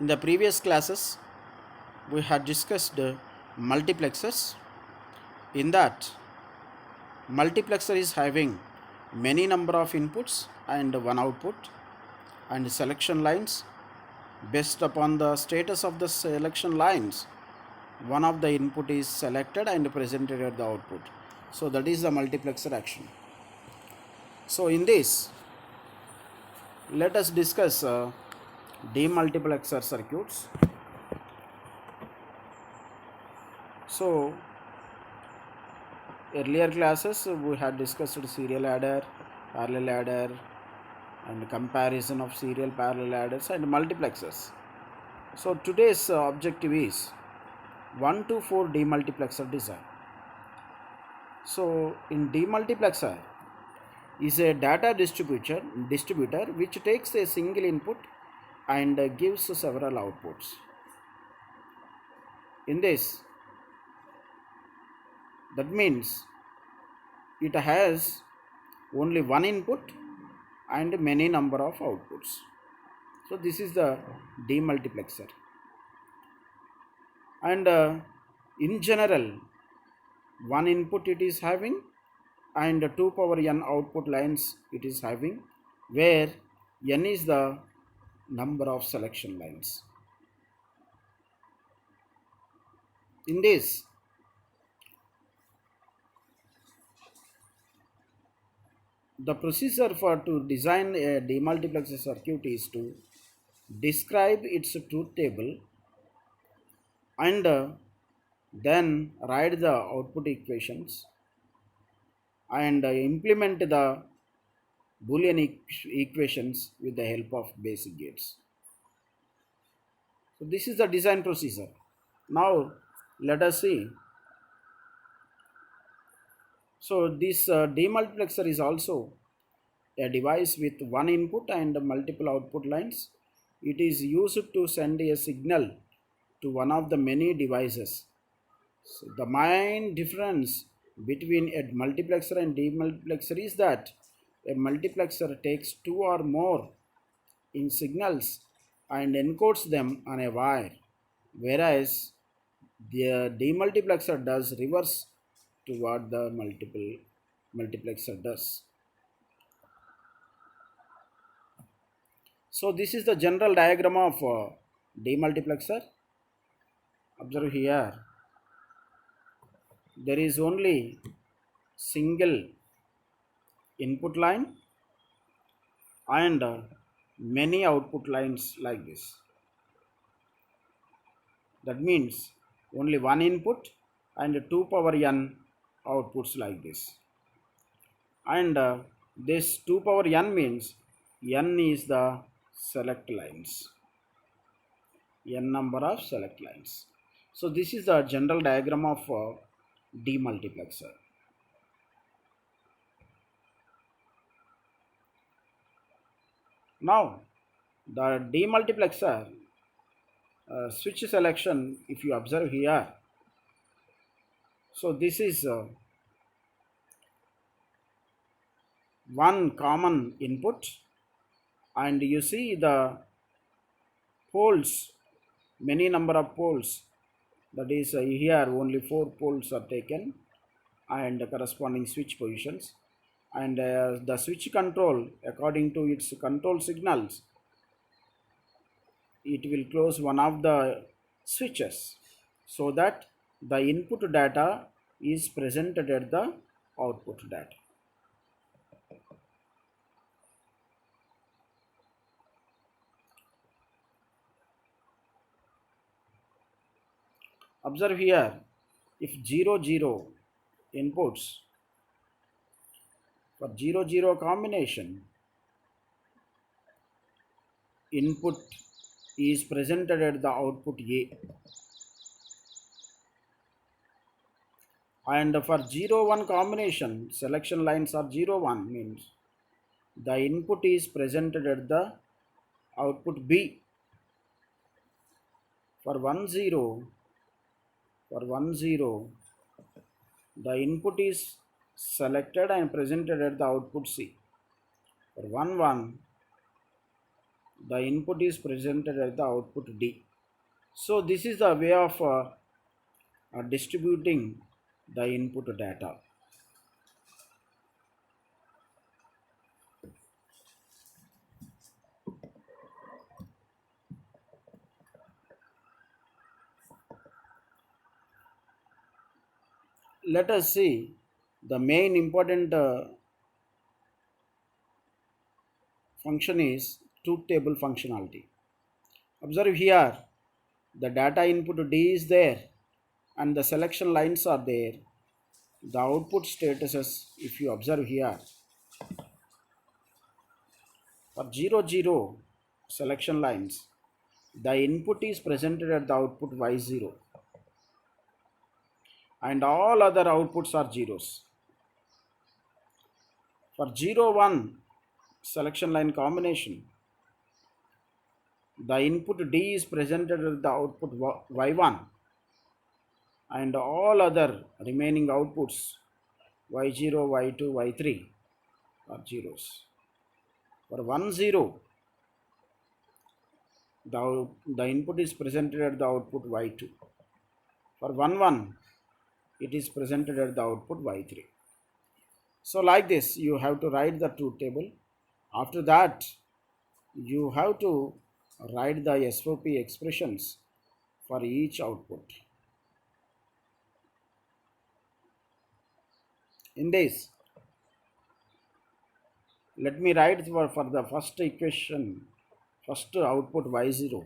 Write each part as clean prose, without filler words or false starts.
In the previous classes, we had discussed multiplexers. In that, multiplexer is having many number of inputs and one output, and selection lines. Based upon the status of the selection lines, one of the input is selected and presented at the output. So that is the multiplexer action. So in this, let us discuss demultiplexer circuits. So earlier classes we had discussed serial adder, parallel adder, and comparison of serial parallel adders and multiplexers. So today's objective is 1 to 4 demultiplexer design. So in demultiplexer is a data distributor which takes a single input and gives several outputs. In this, that means it has only one input and many number of outputs. So this is the demultiplexer. And in general, one input it is having and 2 power n output lines it is having, where n is the number of selection lines. In this, the procedure for to design a demultiplexer circuit is to describe its truth table and then write the output equations and implement the Boolean equations with the help of basic gates. So this is the design procedure. Now let us see. So this demultiplexer is also a device with one input and multiple output lines. It is used to send a signal to one of the many devices. So the main difference between a multiplexer and demultiplexer is that a multiplexer takes two or more in signals and encodes them on a wire, whereas the demultiplexer does reverse to what the multiplexer does. So this is the general diagram of demultiplexer. Observe here, there is only single input line and many output lines like this. That means only one input and 2 power n outputs like this. And this 2 power n means n is the select lines, n number of select lines. So this is the general diagram of demultiplexer. Now the demultiplexer switch selection, if you observe here, so this is one common input and you see the poles, many number of poles, that is here only 4 poles are taken and corresponding switch positions, and the switch control according to its control signals it will close one of the switches so that the input data is presented at the output data. Observe here, if 0 0 inputs for 0 0 combination, input is presented at the output A, and for 0 1 combination, selection lines are 0 1 means the input is presented at the output B. For 1 0, the input is selected and presented at the output C. For 1 1, the input is presented at the output D. So this is the way of distributing the input data. Let us see the main important function is truth table functionality. Observe here, the data input D is there and the selection lines are there. The output statuses, if you observe here, for 00 selection lines, the input is presented at the output Y0 and all other outputs are zeros. For 01 selection line combination, the input D is presented at the output Y1 and all other remaining outputs Y0, Y2, Y3 are zeros. For 10, the input is presented at the output Y2. For 11, it is presented at the output Y3. So like this, you have to write the truth table. After that, you have to write the SOP expressions for each output. In this, let me write for the first equation, first output Y0.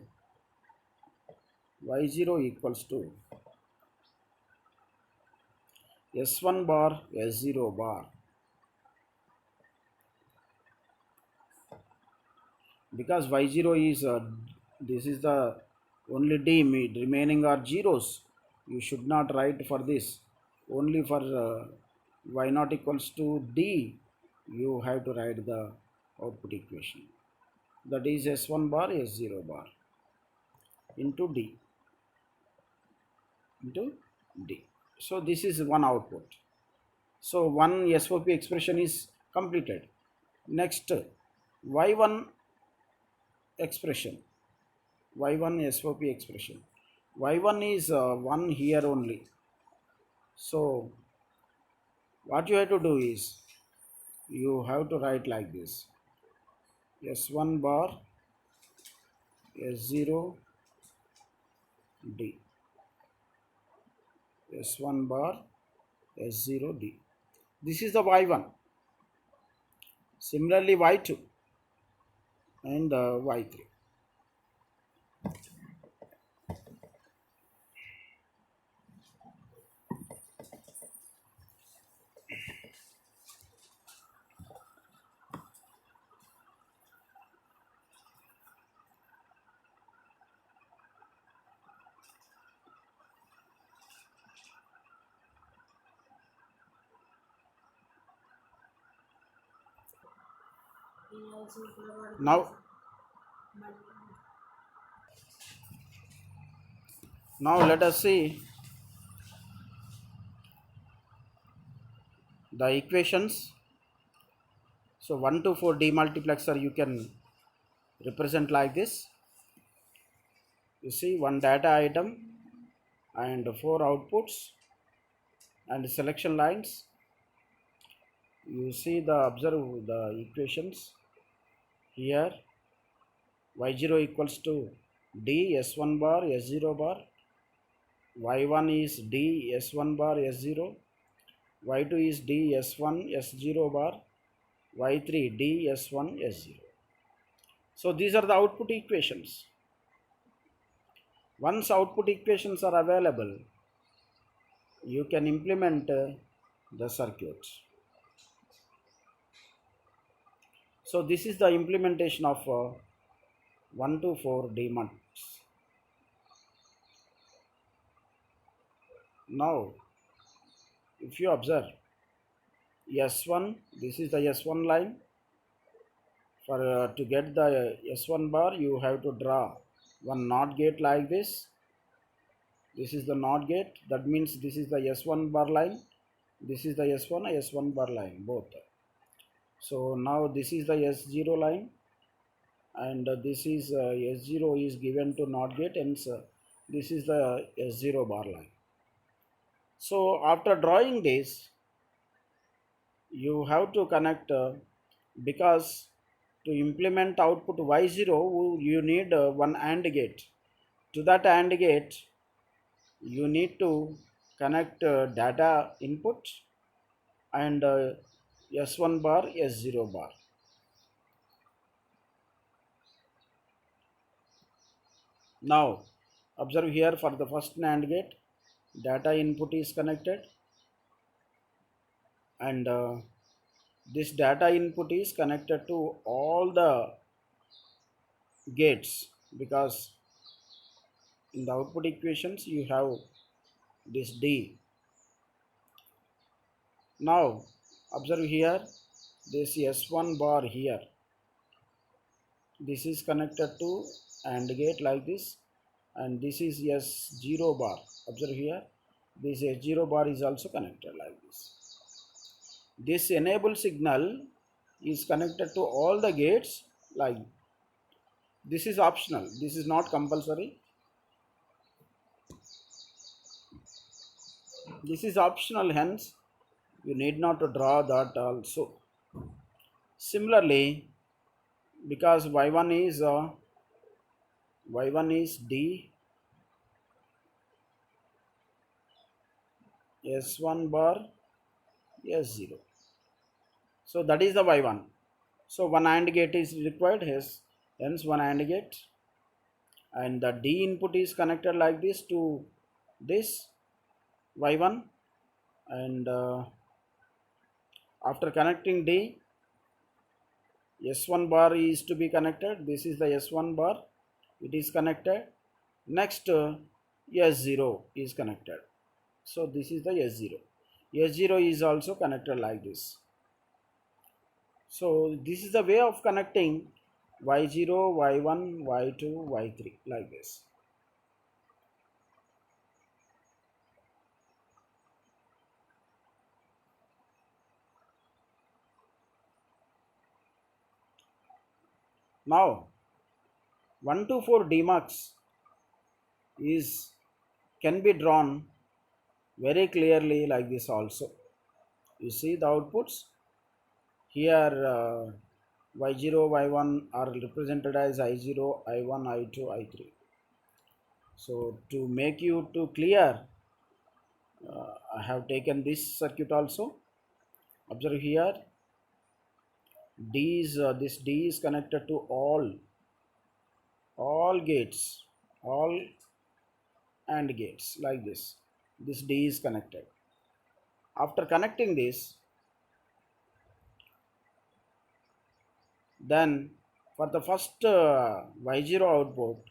Y0 equals to S1 bar, S0 bar. Because Y0 is, this is the only D, remaining are zeros. You should not write for this. Only for Y0 equals to D, you have to write the output equation. That is S1 bar, S0 bar into D. Into D. So this is one output. So one SOP expression is completed. Next, Y1 expression. Y1 SOP expression. Y1 is 1 here only. So what you have to do is, you have to write like this. S1 bar, S0, D. S1 bar, S0, D. This is the Y1. Similarly, Y2 and Y3. Now, let us see the equations. So 1 to 4 demultiplexer you can represent like this. You see, one data item and 4 outputs and selection lines. You see, observe the equations here. Y0 equals to D S1 bar S0 bar. Y1 is D S1 bar S0. Y2 is D S1 S0 bar. Y3 D S1 S0. So these are the output equations. Once output equations are available, you can implement the circuit. So this is the implementation of 1 to 4 demults. Now, if you observe S1, this is the S1 line. For to get the S1 bar, you have to draw one NOT gate like this. This is the NOT gate. That means this is the S1 bar line. This is the S1 bar line, both. So now this is the S0 line and this is S0 is given to NOT gate, hence this is the S0 bar line. So after drawing this, you have to connect because to implement output Y0 you need one AND gate. To that AND gate you need to connect data input and S1 bar, S0 bar. Now observe here, for the first NAND gate data input is connected, and this data input is connected to all the gates, because in the output equations you have this D. Now observe here, this S1 bar here, this is connected to AND gate like this, and this is S0 bar. Observe here, this S0 bar is also connected like this. This enable signal is connected to all the gates like this. Is optional, this is not compulsory. This is optional, hence you need not to draw that also. Similarly, because y1 is D, S1 bar, S0. So that is the y1. So one AND gate is required, hence one AND gate, and the D input is connected like this to this y1, and after connecting D, S1 bar is to be connected. This is the S1 bar, it is connected. Next S0 is connected. So this is the S0. S0 is also connected like this. So this is the way of connecting Y0, Y1, Y2, Y3 like this. Now 1 to 4 demarks is can be drawn very clearly like this also. You see the outputs here, Y0, Y1 are represented as I0, I1, I2, I3. So to make you to clear, I have taken this circuit also. Observe here, this D is connected to all gates, all AND gates like this. This D is connected. After connecting this, then for the first Y0 output,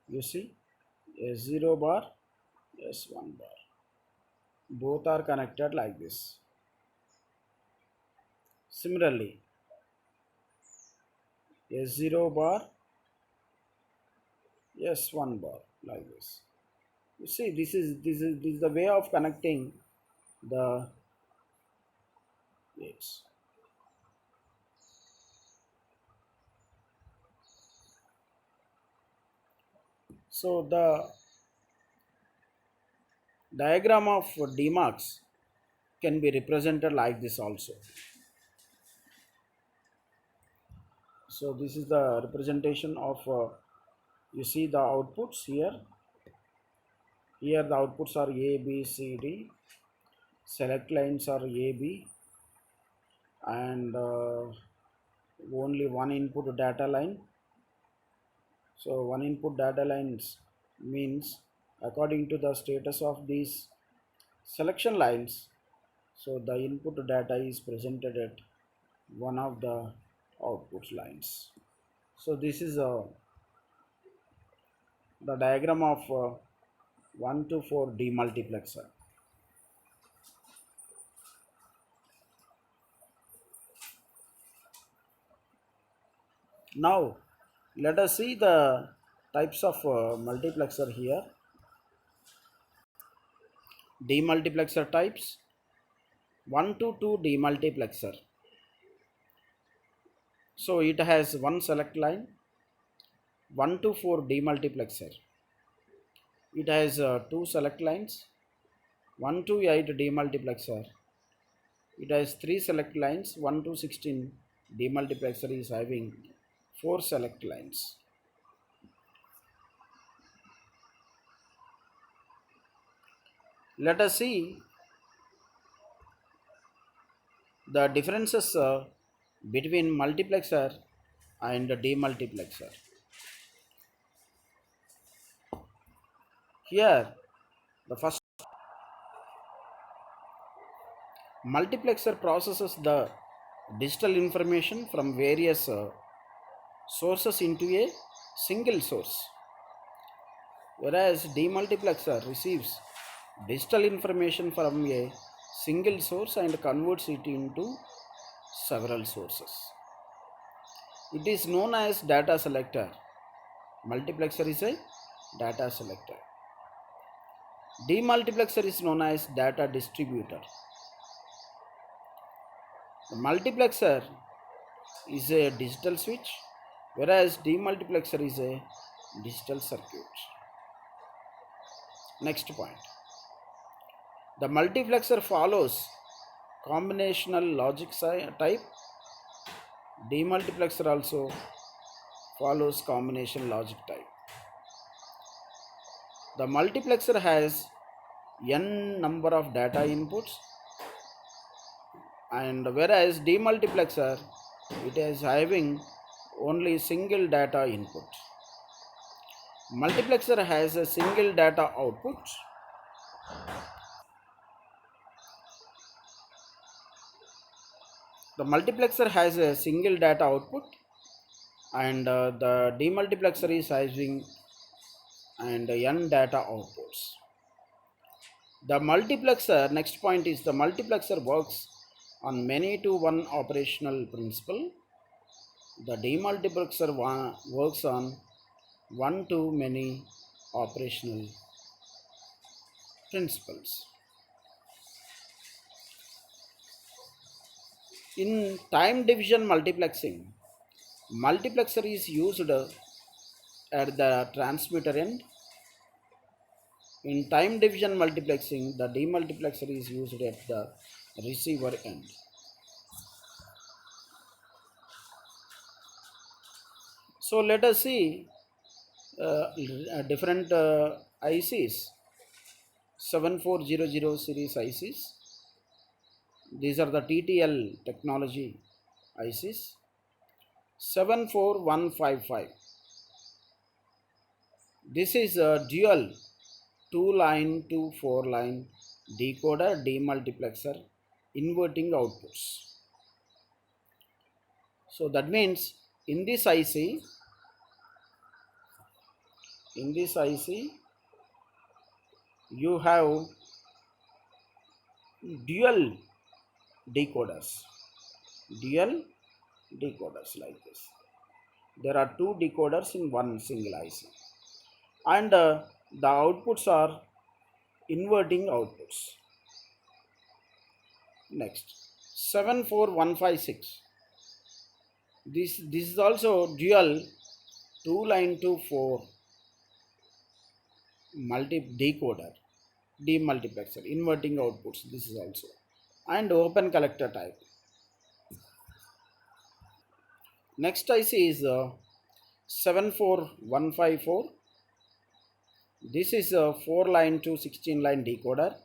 you see S0 bar, S1 bar, both are connected like this. Similarly, S0 bar, S1 bar like this. You see, this is the way of connecting the gates. So the diagram of demarks can be represented like this also. So this is the representation of you see the outputs here. Here the outputs are A, B, C, D. Select lines are A, B, and only one input data line. So one input data lines means according to the status of these selection lines, so the input data is presented at one of the output lines. So this is the diagram of 1 to 4 demultiplexer. Now let us see the types of multiplexer here. Demultiplexer types: 1 to 2 demultiplexer. So it has one select line, 1 to 4 demultiplexer. It has two select lines. 1 to 8 demultiplexer. It has three select lines. 1 to 16 demultiplexer is having four select lines. Let us see the differences between multiplexer and demultiplexer. Here, the first multiplexer processes the digital information from various sources into a single source, whereas demultiplexer receives digital information from a single source and converts it into several sources. It is known as data selector. Multiplexer is a data selector. Demultiplexer is known as data distributor. The multiplexer is a digital switch, whereas demultiplexer is a digital circuit. Next point. The multiplexer follows combinational logic type. Demultiplexer also follows combination logic type. The multiplexer has n number of data inputs, and whereas demultiplexer it is having only single data input. Multiplexer has a single data output. The multiplexer has a single data output, and the demultiplexer is having and n data outputs. The multiplexer, next point is the multiplexer works on many to one operational principle. The demultiplexer works on one to many operational principles. In time division multiplexing, multiplexer is used at the transmitter end. In time division multiplexing, the demultiplexer is used at the receiver end. So let us see different ICs, 7400 series ICs. These are the TTL technology ICs. 74155. This is a dual 2-line to 4-line decoder demultiplexer inverting outputs. So that means in this IC you have dual decoders like this. There are two decoders in one single IC, and the outputs are inverting outputs. Next, 74156. This is also dual 2-line to 4 decoder demultiplexer inverting outputs. This is also, and open collector type. Next IC is 74154. This is a 4-line to 16-line decoder.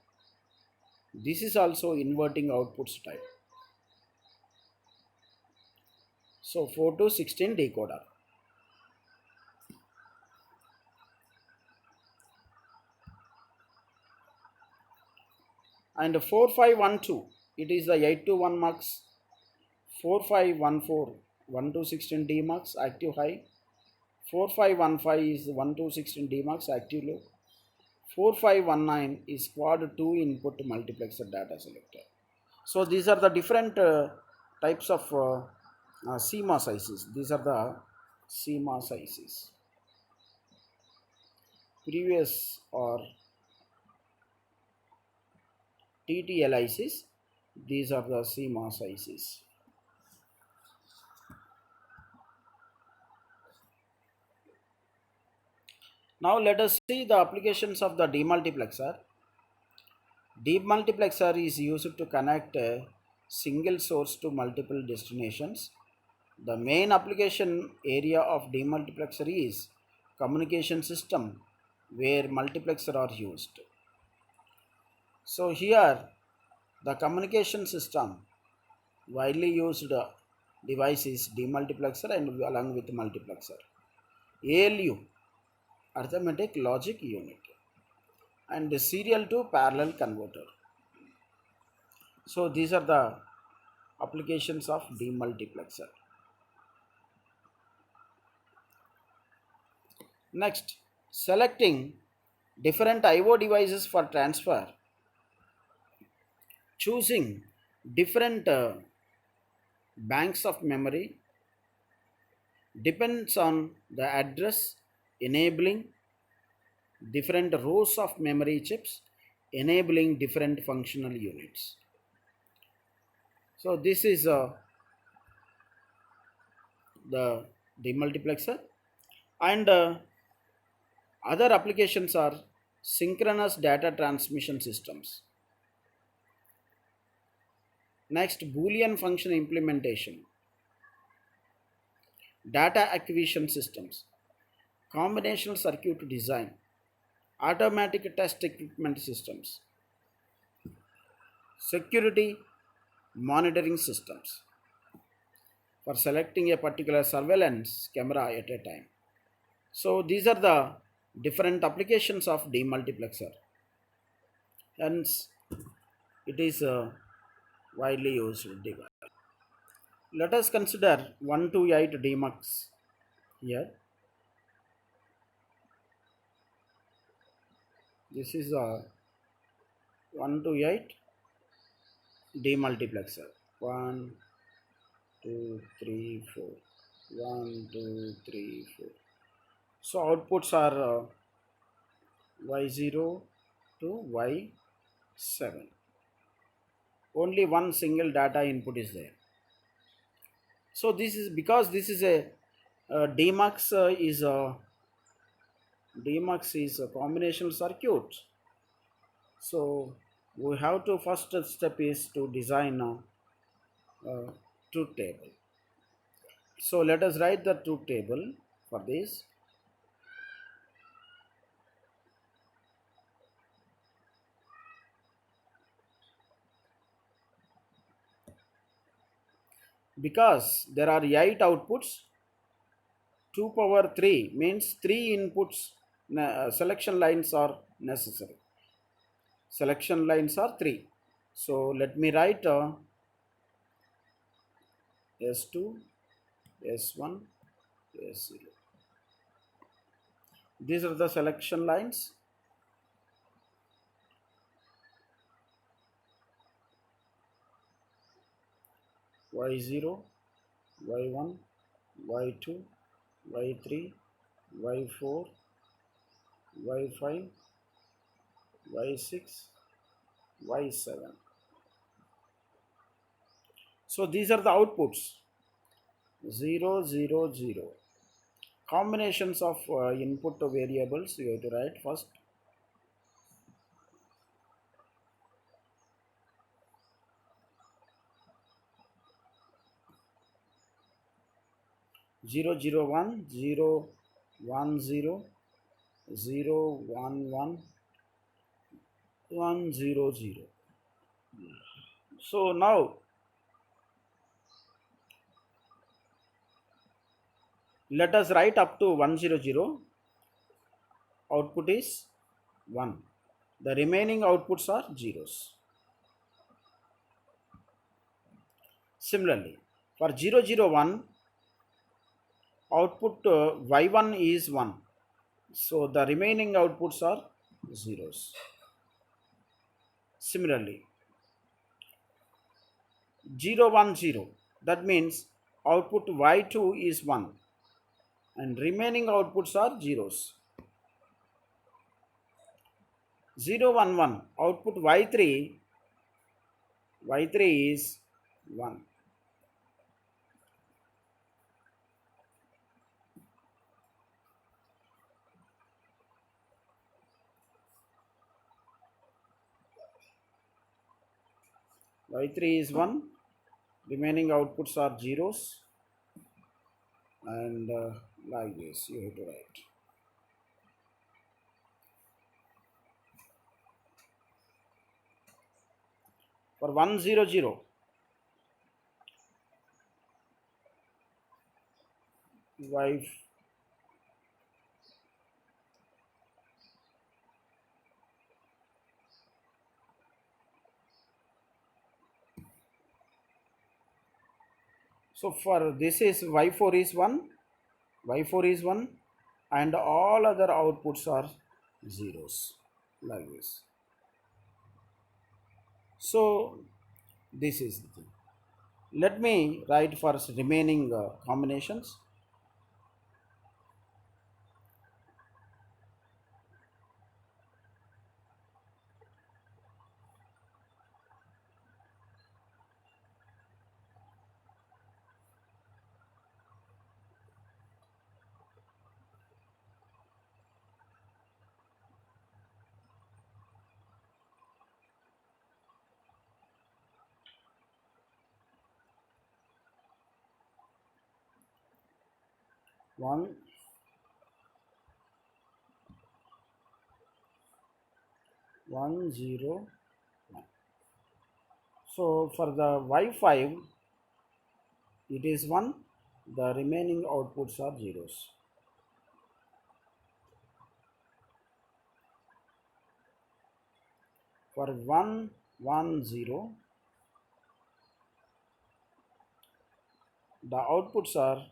This is also inverting outputs type. So 4 to 16 decoder. And 4512, it is the 8 to 1 mux. 4514, 1 to 16 Dmux active high. 4515 is 1 to 16 Dmux active low. 4519 is quad 2 input multiplexer data selector. So these are the different types of CMOS ICs. These are the CMOS ICs. Previous or TTL ICs. These are the CMOS ICs. Now let us see the applications of the demultiplexer. Demultiplexer is used to connect a single source to multiple destinations. The main application area of demultiplexer is communication system where multiplexer are used. So here the communication system widely used device is demultiplexer and along with multiplexer. ALU, arithmetic logic unit, and the serial to parallel converter. So these are the applications of demultiplexer. Next, selecting different IO devices for transfer, choosing different banks of memory depends on the address, enabling different rows of memory chips, enabling different functional units. So this is the demultiplexer, and other applications are synchronous data transmission systems. Next, Boolean function implementation, data acquisition systems, combinational circuit design, automatic test equipment systems, security monitoring systems for selecting a particular surveillance camera at a time. So these are the different applications of demultiplexer. Hence, it is a widely used device. Let us consider 128 DMUX here. This is a 128 demultiplexer. 1, 2, 3, 4. 1, 2, 3, 4. So outputs are Y0 to Y7. Only one single data input is there. So this is because this is a DMUX is a combination circuit. So we have to first step is to design a truth table. So let us write the truth table for this. Because there are 8 outputs, 2 power 3 means 3 inputs, selection lines are necessary. Selection lines are 3. So let me write S2, S1, S0. These are the selection lines. Y0, Y1, Y2, Y3, Y4, Y5, Y6, Y7. So these are the outputs 0, 0, 0. Combinations of input variables you have to write first. Zero zero one zero 1 0 0 1 1 1 0 0. So now let us write up to 100. Output is 1. The remaining outputs are zeros. Similarly, for 001, output y1 is 1. So the remaining outputs are zeros. Similarly, 010, that means output y2 is 1 and remaining outputs are zeros. 011, output y3 is 1. y3 is 1, remaining outputs are zeros, and like this you have to write. For 1 0 0, y, so for this is y4 is 1, y4 is 1, and all other outputs are zeros, like this. So this is the thing. Let me write first remaining combinations. One, 1 0 1. So for the y5 it is 1, the remaining outputs are zeros. For 1 1 0, the outputs are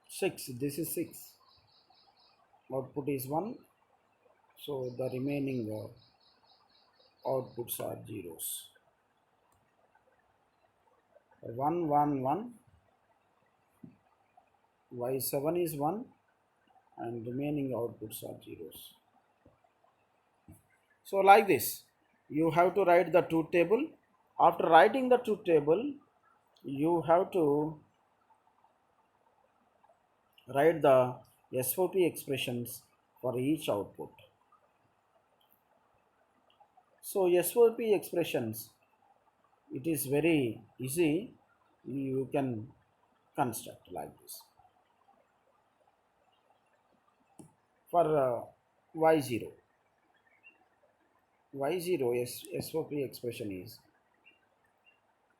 6. This is 6. Output is 1, so the remaining outputs are zeros. 1 1 1, y7 is 1, and remaining outputs are zeros. So like this you have to write the truth table. After writing the truth table, you have to write the SOP expressions for each output. So SOP expressions, it is very easy, you can construct like this. For y0, SOP expression is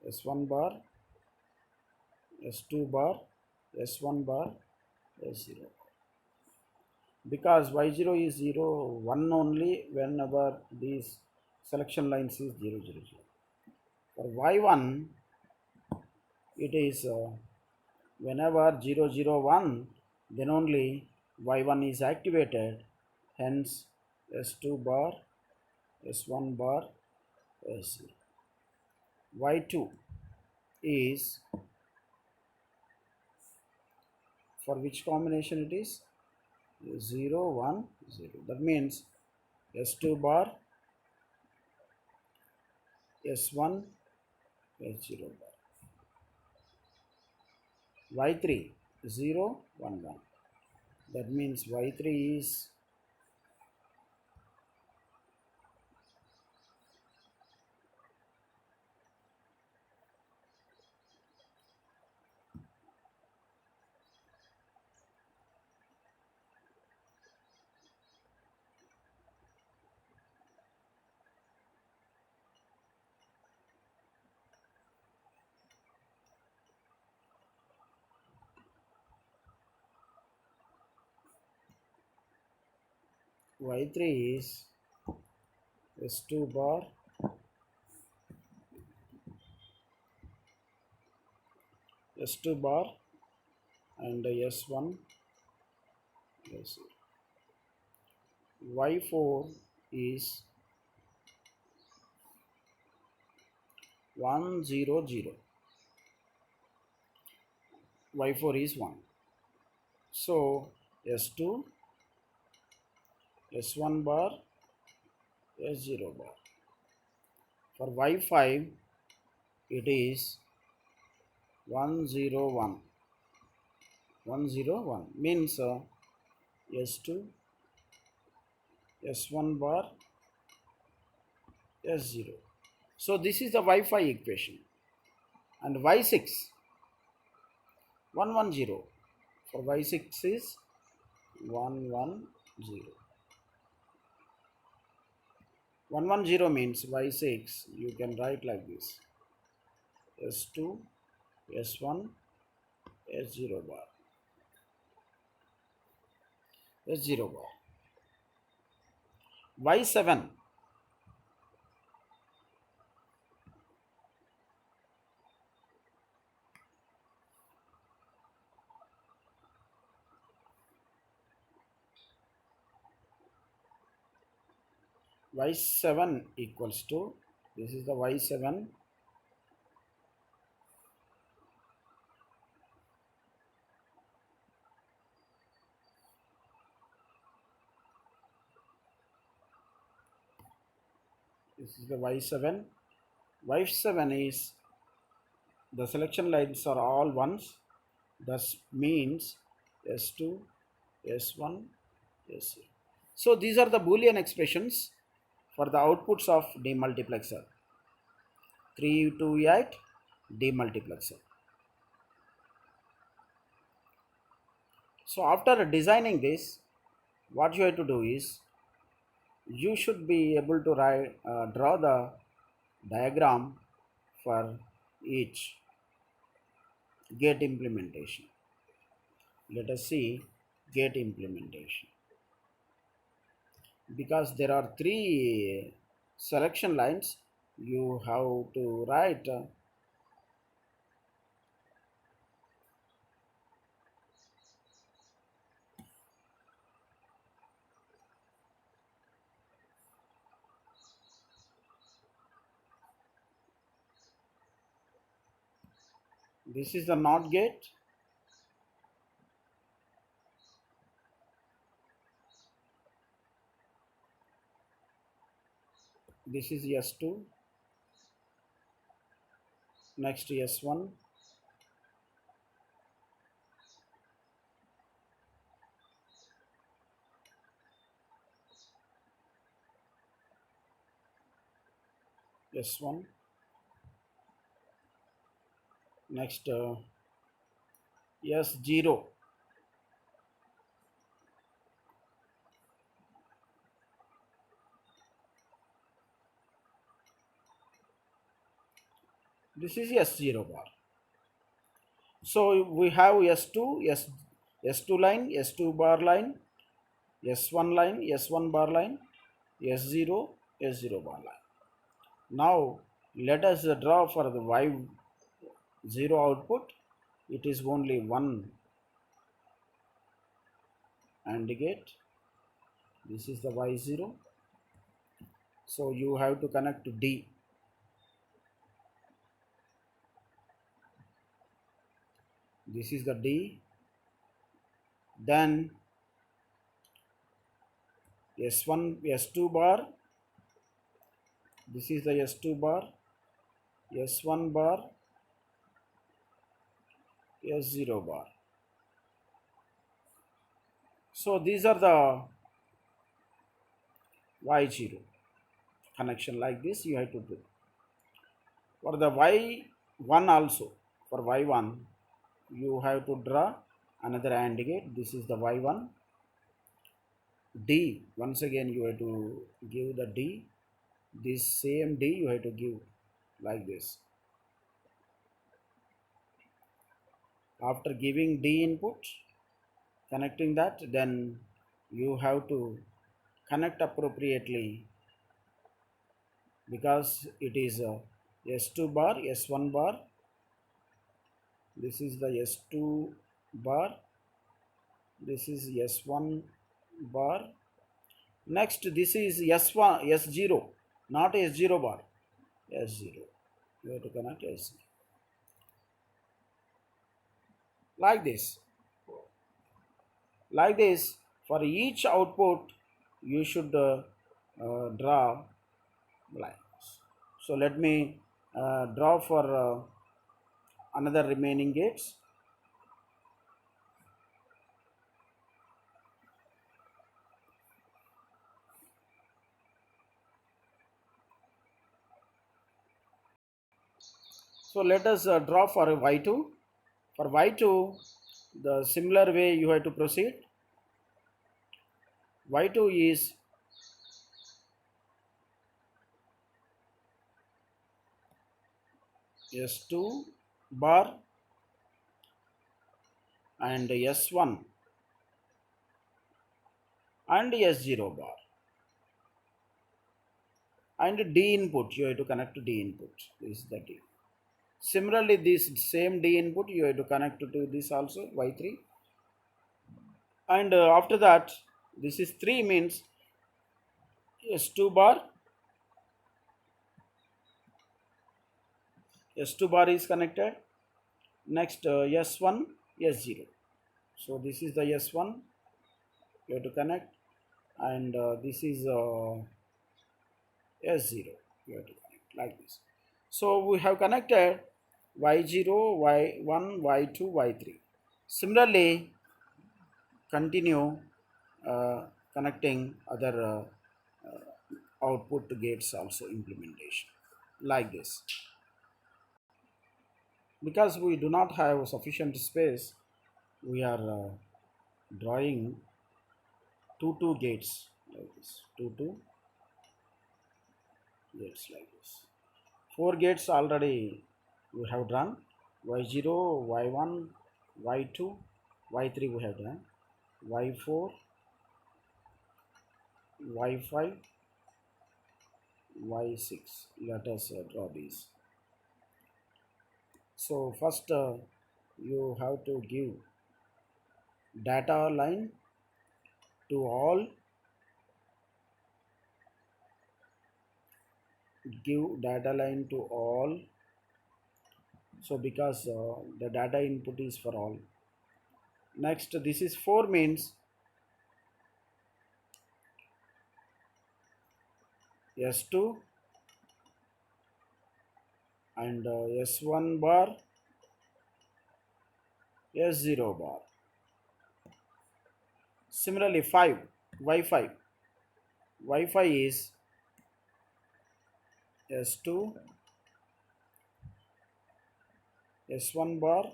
S1 bar, S2 bar, S1 bar, S0. Because y0 is 0 1 only whenever these selection lines is 0 0 0. For y1 it is whenever 0 0 1, then only y1 is activated, hence S2 bar, S1 bar, S0. y2 is, for which combination it is 0 1 0, that means S2 bar, S1, S0 bar. y3 0 1 1, that means y3 is y3 is S2 bar, S2 bar, and S1, S0. y4 is 1 0 0, y4 is 1, so S2, S1 bar, S0 bar. For y5 it is 1 0 1, 1 0 1, means S2, S1 bar, S0. So this is the Wi-Fi equation. And Y6, 110. For Y6 is 110. 110 means Y6, you can write like this: S2, S1, S0 bar, S0 bar. Y7, Y7 equals to, this is the Y7, this is the Y7. Y7 is, the selection lines are all ones, thus means S2, S1, S0. So these are the Boolean expressions for the outputs of demultiplexer. 328 demultiplexer. So after designing this, what you have to do is, you should be able to draw the diagram for each gate implementation. Let us see gate implementation. Because there are three selection lines, you have to write this is the NOT gate, this is S2, next S1, S1, next S0, this is S0 bar. So we have S2, S2 line, S2 bar line, S1 line, S1 bar line, S0, S0 bar line. Now let us draw for the Y0 output. It is only one AND gate. This is the Y0. So you have to connect to D. This is the D. Then S1, S2 bar. This is the S2 bar, S1 bar, S0 bar. So these are the Y0 connection. Like this you have to do. For the Y1 also, for Y1 you have to draw another AND gate. This is the Y1. D, once again you have to give the D. This same D you have to give like this. After giving D input, connecting that, then you have to connect appropriately, because it is S2 bar, S1 bar. This is the S2 bar. This is S1 bar. Next, this is S1, S0, not S0 bar, S0. You have to connect S0. Like this. Like this, for each output, you should draw lines. So let me draw for another remaining gates. So let us draw for y2. For y2, the similar way you have to proceed. Y2 is S2 bar and S1 and S0 bar, and D input you have to connect to D input. This is the D. Similarly, this same D input you have to connect to this also, Y3. And after that, this is 3 means S2 bar, S2 bar is connected. Next S1, S0. So this is the S1 you have to connect, and this is S0 you have to connect like this. So we have connected Y0, Y1, Y2, Y3. Similarly, continue connecting other output gates also implementation like this. Because we do not have sufficient space, we are drawing two gates like this, two gates like this. Four gates already we have done: y0, y1, y2, y3 we have done, y4, y5, y6. Let us draw these. So first you have to give data line to all, give data line to all. So because the data input is for all. Next, this is 4 means S2 and S1 bar, S0 bar. Similarly, 5, Y5. Y5 is S2, S1 bar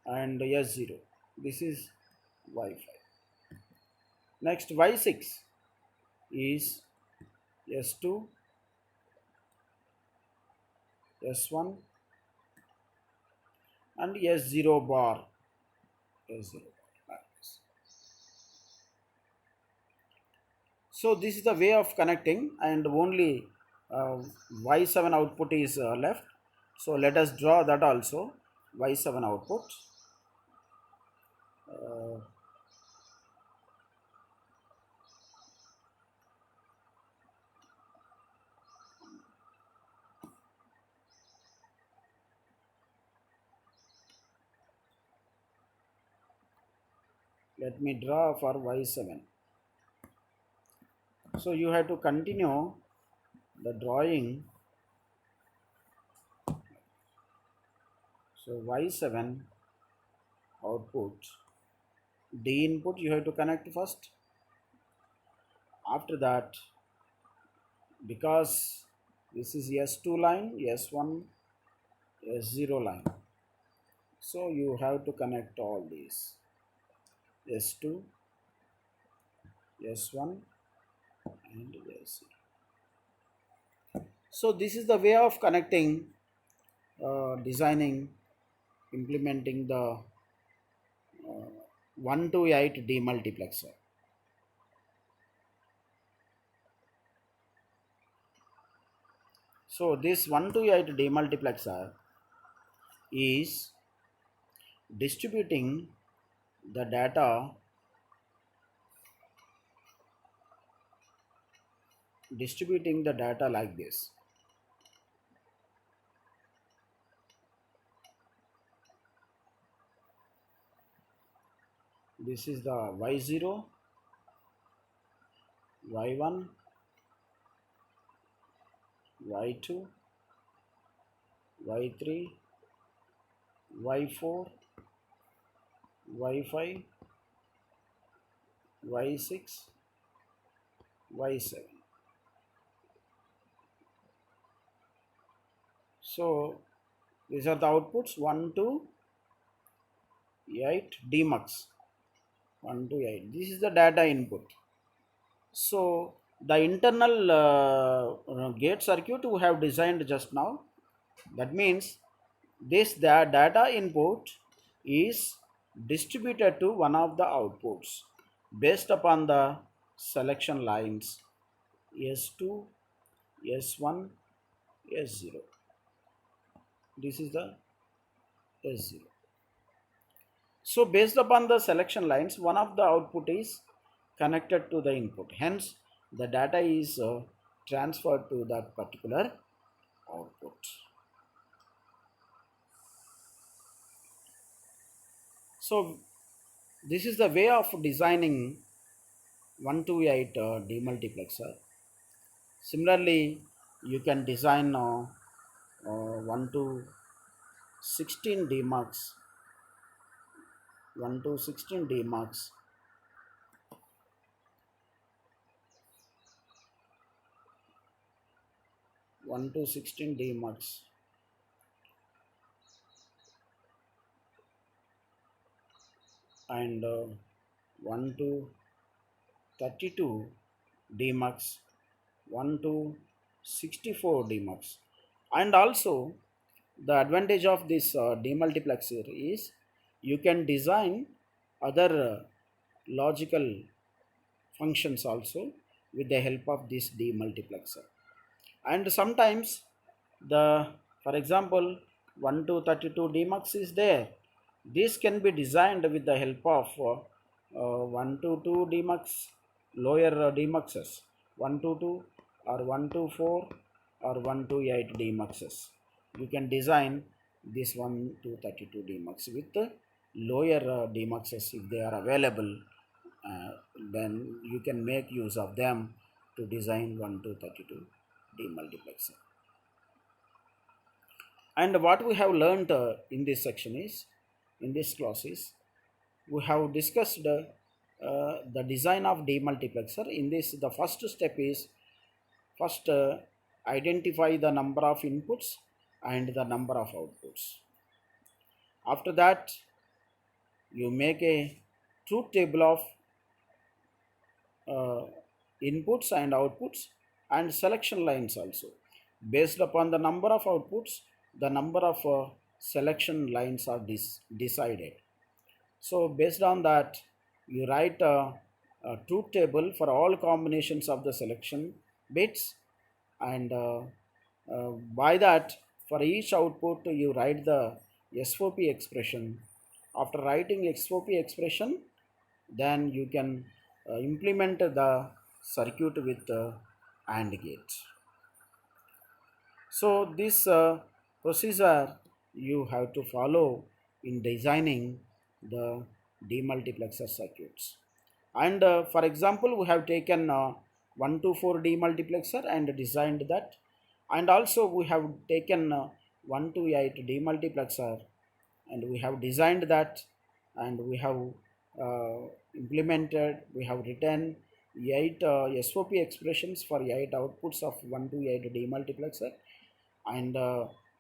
and S0. This is Y5. Next, Y6 is S2, S1 and S0 bar. S0 bar. So this is the way of connecting, and only Y7 output is left. So let us draw that also, Y7 output. Uh, let me draw for Y7. So you have to continue the drawing. So Y7 output, D input you have to connect first. After that, because this is S2 line, S1, S0 line, so you have to connect all these: S2, S1 and S0. So this is the way of connecting, designing, implementing the 1 to 8 demultiplexer. So this 1 to 8 demultiplexer is distributing the data like this. This is the Y0, Y1, Y2, Y3, Y4, Y5, Y6, Y7. So these are the outputs 1 to 8 demux, 1 to 8. This is the data input. So the internal gate circuit we have designed just now. That means the data input is distributed to one of the outputs based upon the selection lines S2, S1, S0. This is the S0. So based upon the selection lines, one of the output is connected to the input. Hence, the data is transferred to that particular output. So this is the way of designing 1 to 8 demultiplexer. Similarly, you can design 1 to 16 demux, 1 to 16 demux, 1 to 16 demux, and 1 to 32 demux, 1 to 64 demux. And also the advantage of this demultiplexer is you can design other logical functions also with the help of this demultiplexer. And sometimes the, for example, 1 to 32 demux is there. This can be designed with the help of 1 to 2 demux, lower demuxes, 1 to 2 or 1 to 4 or 1 to 8 demuxes. You can design this 1 to 32 demux with the lower demuxes if they are available. Then you can make use of them to design 1 to 32 demultiplexer. And what we have learned in this section is, in this class is, we have discussed the design of demultiplexer. In this, the first step is first identify the number of inputs and the number of outputs. After that, you make a truth table of uh, inputs and outputs and selection lines also. Based upon the number of outputs, the number of selection lines are decided. So based on that, you write a truth table for all combinations of the selection bits, and by that, for each output you write the SOP expression. After writing SOP expression, then you can implement the circuit with AND gate. So this procedure you have to follow in designing the demultiplexer circuits. And for example, we have taken 1 to 4 demultiplexer and designed that, and also we have taken 1 to 8 demultiplexer and we have designed that, and we have uh, implemented, we have written 8 SOP expressions for 8 outputs of 1 to 8 demultiplexer, and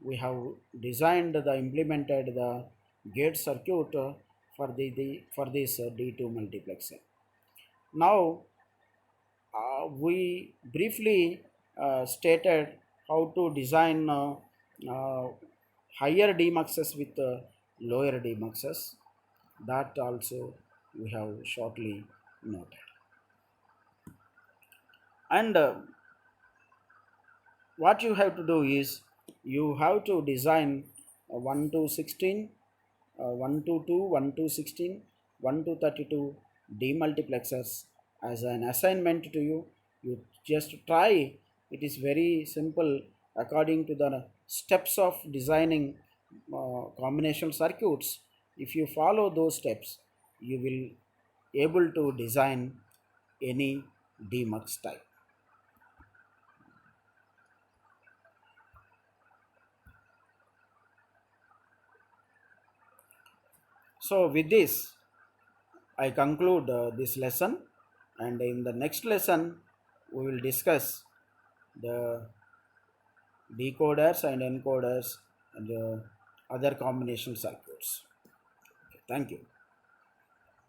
we have designed the implemented the gate circuit for for this D2 multiplexer. Now we briefly stated how to design uh, higher demuxes with lower demuxes. That also we have shortly noted. And what you have to do is you have to design 1 to 16, 1 to 2, 1 to 16, 1 to 32 demultiplexers as an assignment to you. You just try. It is very simple according to the steps of designing combinational circuits. If you follow those steps, you will able to design any demux type. So with this, I conclude this lesson, and in the next lesson, we will discuss the decoders and encoders and other combination circuits. Okay, thank you.